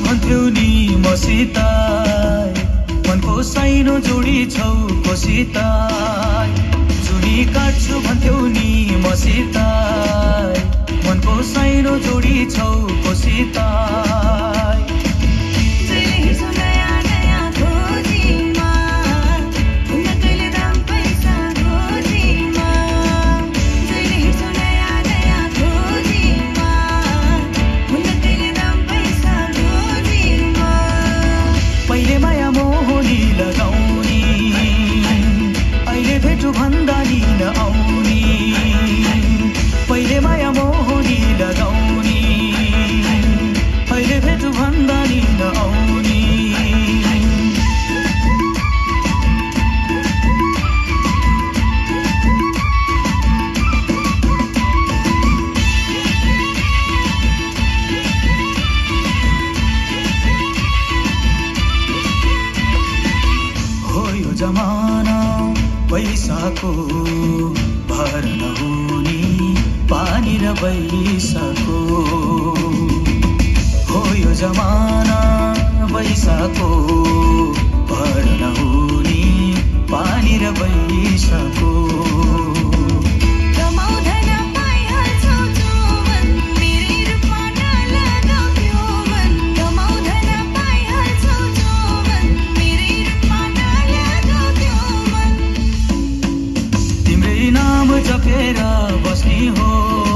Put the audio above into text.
भन्थ्यौ नि मसित मनको साइनो जोडी छौ कोसित जुनी काट्छु भन्थ्यौ नि मसित मनको साइनो जोडी छौ कोसित भन्दा नि नआउने पहिले माया मोहनी लगाउने अहिले भेट भन्दा नि नआउने हो यो जमाना पैसाको भर नहुने पानी र पैसाको हो यो जमाना पैसाको भर नहुने पानी र पैसाको जपेर बस्ने हो